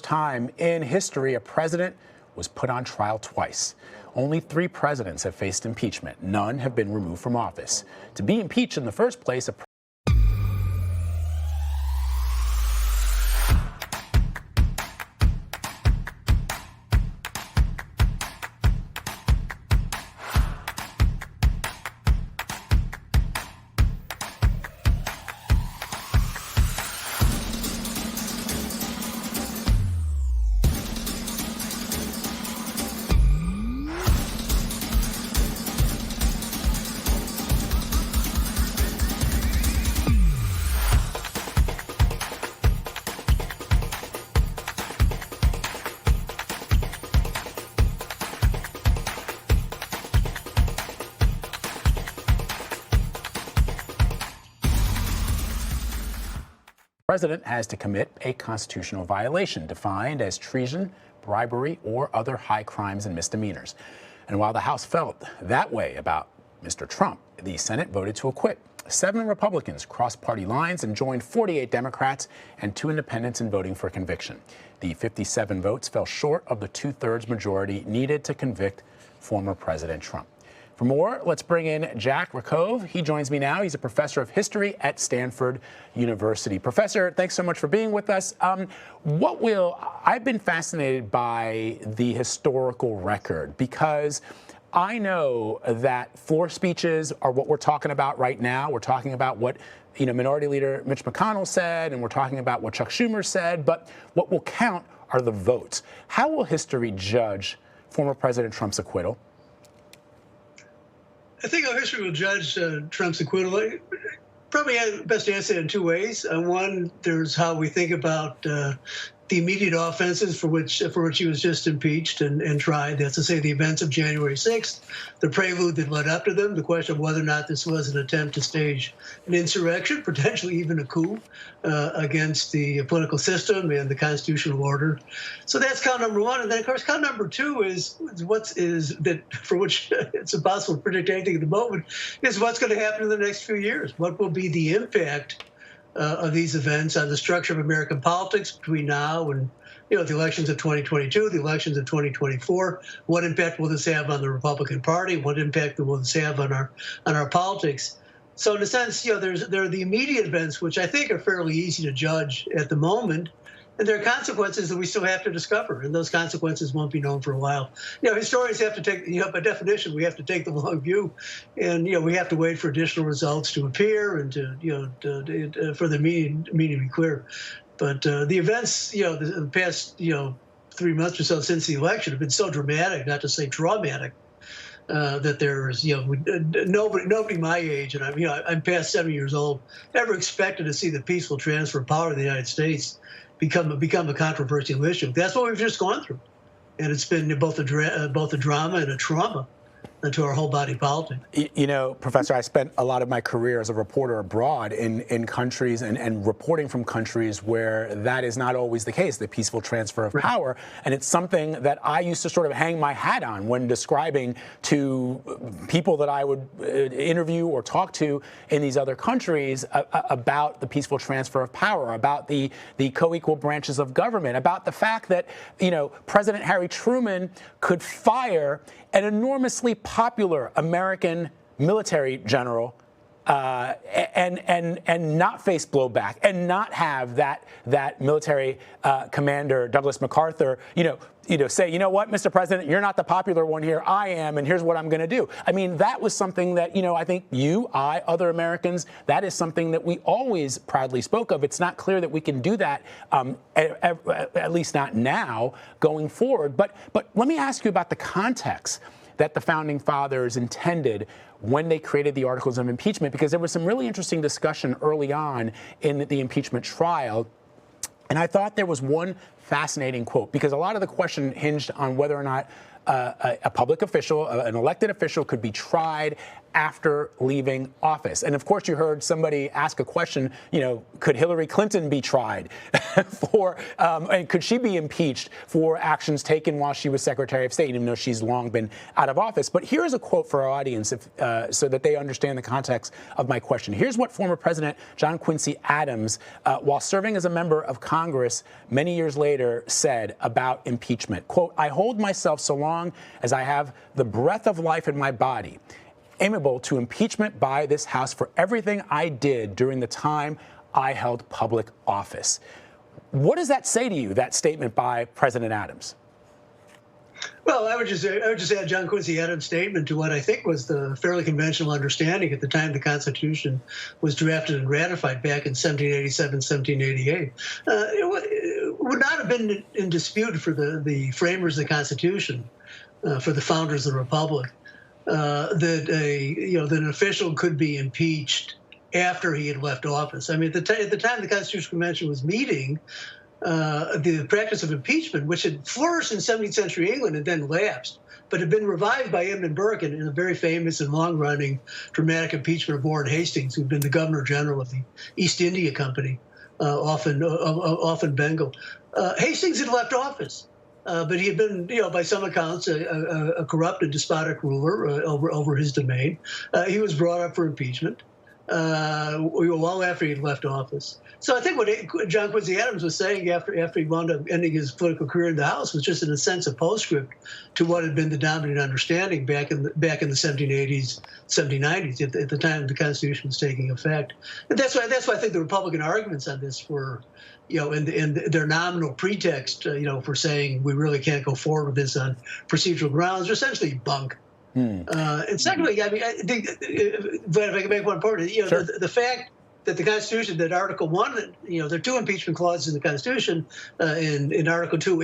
Time in history, a president was put on trial twice. Only 3 presidents have faced impeachment. None have been removed from office. To be impeached in the first place, president has to commit a constitutional violation defined as treason, bribery, or other high crimes and misdemeanors. And while the House felt that way about Mr. Trump, the Senate voted to acquit. 7 Republicans crossed party lines and joined 48 Democrats and 2 independents in voting for conviction. The 57 votes fell short of the 2/3 majority needed to convict former President Trump. For more, let's bring in Jack Rakove. He joins me now. He's a professor of history at Stanford University. Professor, thanks so much for being with us. I've been fascinated by the historical record because I know that floor speeches are what we're talking about right now. We're talking about what Minority Leader Mitch McConnell said, and we're talking about what Chuck Schumer said, but what will count are the votes. How will history judge former President Trump's acquittal? I think our history will judge Trump's acquittal. Probably best answered in 2 ways. One, there's how we think about the immediate offenses for which he was just impeached and tried. That's to say, the events of January 6th, the prelude that led up to them, the question of whether or not this was an attempt to stage an insurrection, potentially even a coup against the political system and the constitutional order. So that's count number 1. And then, of course, count number 2 is that for which it's impossible to predict anything at the moment, is what's going to happen in the next few years. What will be the impact of these events on the structure of American politics between now and the elections of 2022, the elections of 2024. What impact will this have on the Republican Party? What impact will this have on our politics? So in a sense, there are the immediate events, which I think are fairly easy to judge at the moment. And there are consequences that we still have to discover, and those consequences won't be known for a while. Historians have to take, by definition, we have to take the long view, and we have to wait for additional results to appear and for the meaning to be clear. But the events, the past 3 months or so since the election have been so dramatic, not to say traumatic, that there's nobody my age, and I'm past 70 years old, ever expected to see the peaceful transfer of power in the United States become a controversial issue. That's what we've just gone through, and it's been both a drama and a trauma to our whole body politic. Professor, I spent a lot of my career as a reporter abroad in countries and reporting from countries where that is not always the case, the peaceful transfer of power. And it's something that I used to sort of hang my hat on when describing to people that I would interview or talk to in these other countries about the peaceful transfer of power, about the co-equal branches of government, about the fact that, President Harry Truman could fire an enormously popular American military general and not face blowback and not have that military commander Douglas MacArthur say, you know what, Mr. President, you're not the popular one here, I am, and here's what I'm going to do. I mean, that was something that I think other Americans, that is something that we always proudly spoke of. It's not clear that we can do that, at least not now, going forward. But let me ask you about the context that the Founding Fathers intended when they created the Articles of Impeachment, because there was some really interesting discussion early on in the impeachment trial. And I thought there was one fascinating quote, because a lot of the question hinged on whether or not a public official, an elected official, could be tried after leaving office. And of course, you heard somebody ask a question, could Hillary Clinton be tried and could she be impeached for actions taken while she was Secretary of State, even though she's long been out of office? But here's a quote for our audience so that they understand the context of my question. Here's what former President John Quincy Adams, while serving as a member of Congress many years later, said about impeachment. Quote, "I hold myself so long as I have the breath of life in my body, amenable to impeachment by this House for everything I did during the time I held public office." What does that say to you, that statement by President Adams? Well, I would just add John Quincy Adams' statement to what I think was the fairly conventional understanding at the time the Constitution was drafted and ratified back in 1787, 1788. It would not have been in dispute for the framers of the Constitution, for the founders of the Republic, that an official could be impeached after he had left office. I mean, at the time the Constitutional Convention was meeting, the practice of impeachment, which had flourished in 17th century England and then lapsed, but had been revived by Edmund Burke in a very famous and long-running dramatic impeachment of Warren Hastings, who'd been the Governor General of the East India Company, often Bengal. Hastings had left office. But he had been, by some accounts, a corrupt and despotic ruler over his domain. He was brought up for impeachment well after he had left office. So I think what John Quincy Adams was saying after he wound up ending his political career in the House was just in a sense a postscript to what had been the dominant understanding back in the 1780s, 1790s, at the time the Constitution was taking effect. And that's why I think the Republican arguments on this were, in their nominal pretext, for saying we really can't go forward with this on procedural grounds, are essentially bunk. And secondly, I mean, I think, but if I can make one point, Sure. the fact that the Constitution, that Article 1, there are two impeachment clauses in the Constitution, in Article 2,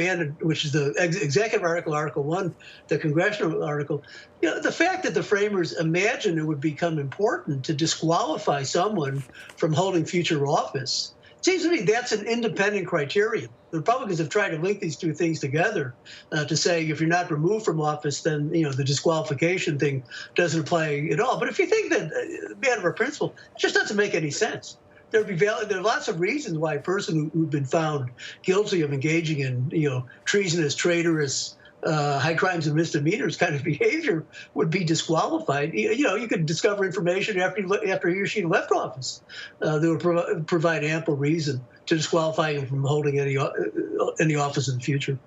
which is the executive article, Article 1, the congressional article. The fact that the framers imagined it would become important to disqualify someone from holding future office, it seems to me that's an independent criterion. The Republicans have tried to link these two things together to say if you're not removed from office, then the disqualification thing doesn't apply at all. But if you think that, matter of principle, it just doesn't make any sense. There are lots of reasons why a person who'd been found guilty of engaging in treasonous, traitorous, high crimes and misdemeanors kind of behavior would be disqualified. You could discover information after he or she left office that would provide ample reason to disqualify him from holding any office in the future.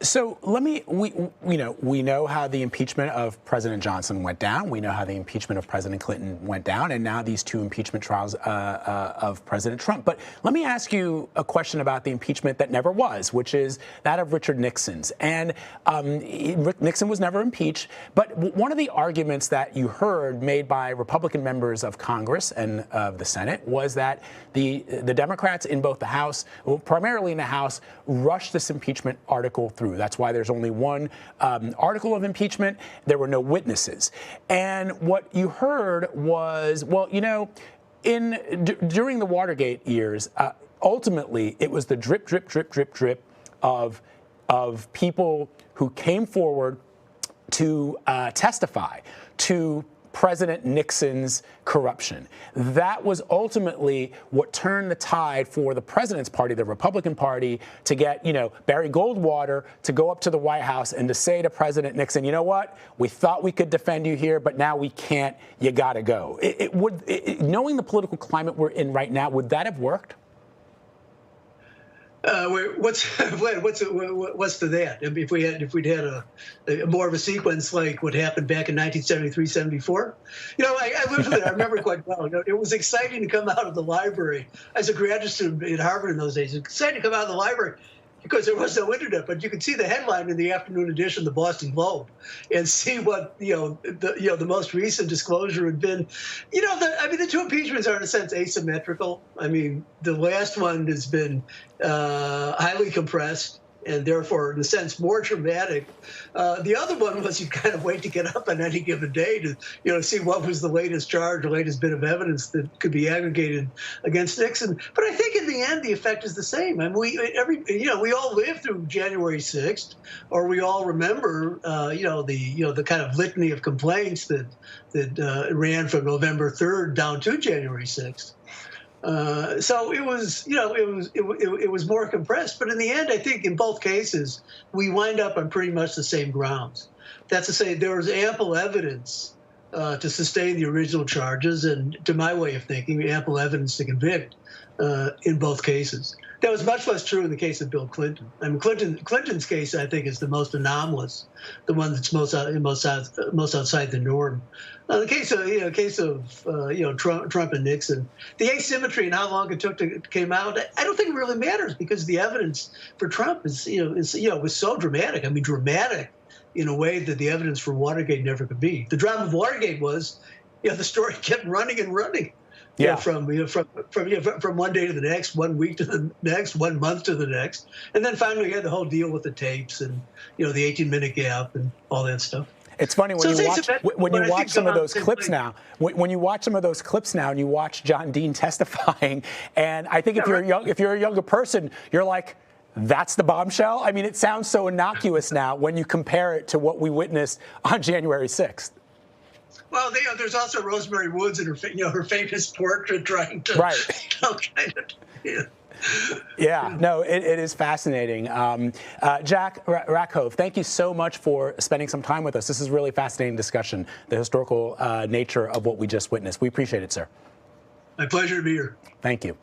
So we know how the impeachment of President Johnson went down. We know how the impeachment of President Clinton went down, and now these two impeachment trials of President Trump. But let me ask you a question about the impeachment that never was, which is that of Richard Nixon's. And Nixon was never impeached. But one of the arguments that you heard made by Republican members of Congress and of the Senate was that the Democrats in both the House, primarily in the House, rushed this impeachment article through. That's why there's only one article of impeachment. There were no witnesses. And what you heard was, during the Watergate years, ultimately it was the drip, drip, drip, drip, drip of people who came forward to testify to President Nixon's corruption. That was ultimately what turned the tide for the president's party, the Republican Party, to get, Barry Goldwater to go up to the White House and to say to President Nixon, you know what, we thought we could defend you here, but now we can't. You got to go. Knowing the political climate we're in right now, would that have worked? What's to that? I mean, if we'd had a more of a sequence like what happened back in 1973, 74. I lived with it. I remember quite well. It was exciting to come out of the library as a graduate student at Harvard in those days. It was exciting to come out of the library because there was no internet, but you could see the headline in the afternoon edition of the Boston Globe and see what the most recent disclosure had been. The two impeachments are in a sense asymmetrical. I mean, the last one has been highly compressed and therefore, in a sense, more dramatic. The other one was you kind of wait to get up on any given day to, see what was the latest charge, the latest bit of evidence that could be aggregated against Nixon. But I think in the end, the effect is the same. I mean, we all lived through January 6th, or we all remember, the kind of litany of complaints that ran from November 3rd down to January 6th. So it was more compressed, but in the end, I think in both cases we wind up on pretty much the same grounds. That's to say, there was ample evidence to sustain the original charges, and to my way of thinking, ample evidence to convict in both cases. That was much less true in the case of Bill Clinton. I mean, Clinton's case, I think, is the most anomalous, the one that's most outside the norm. The case of Trump and Nixon, the asymmetry and how long it took to came out, I don't think it really matters, because the evidence for Trump was so dramatic. I mean, dramatic in a way that the evidence for Watergate never could be. The drama of Watergate was, the story kept running and running. Yeah. From one day to the next, 1 week to the next, 1 month to the next, and then finally we had the whole deal with the tapes and the 18-minute gap and all that stuff. It's funny when you watch some of those clips now. When you watch some of those clips now, and you watch John Dean testifying, and I think if you're a younger person, you're like, that's the bombshell. I mean, it sounds so innocuous now when you compare it to what we witnessed on January 6th. Well, there's also Rosemary Woods and her famous portrait trying to Yeah, no, it is fascinating. Jack Rakove, thank you so much for spending some time with us. This is really fascinating discussion, the historical nature of what we just witnessed. We appreciate it, sir. My pleasure to be here. Thank you.